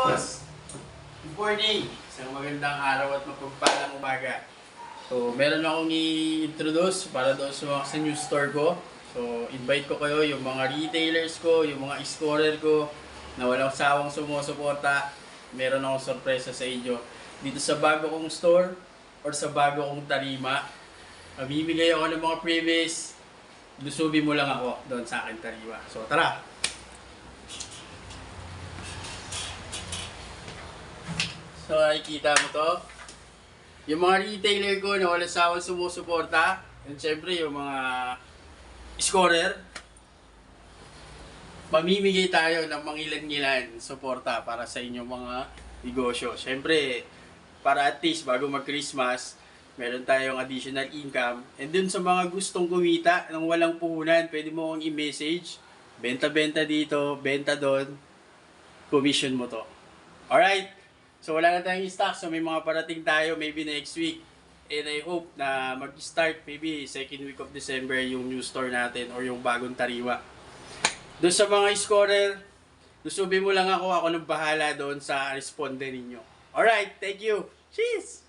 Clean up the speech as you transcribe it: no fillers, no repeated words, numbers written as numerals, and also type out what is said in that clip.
boss! Good morning! Isang magandang araw at mapagpalang umaga. So, meron akong i-introduce para doon sa new store ko. So, invite ko kayo, yung mga retailers ko, yung mga scorer ko, na walang sawang sumusuporta. Meron akong sorpresa sa inyo. Dito sa bago kong store, or sa bago kong tarima, mamimigay ako ng mga freebies. Lusubi mo lang ako doon sa akin tarima. So, tara! So, nakikita mo to. Yung mga retailer ko na walang sawang sumusuporta. And syempre, yung mga scorer. Mamimigay tayo ng mangilan-ngilan suporta para sa inyong mga negosyo. Syempre, para at least bago mag-Christmas, meron tayong additional income. And dun sa mga gustong kumita ng walang puhunan, pwede mo akong i-message. Benta-benta dito, benta doon. Commission mo to. Alright? So wala na tayong stock, so may mga parating tayo maybe next week. And I hope na mag-start maybe second week of December yung new store natin or yung bagong tariwa. Doon sa mga scorer, lusubi mo lang ako nang bahala doon sa responde ninyo. Alright, thank you. Cheers!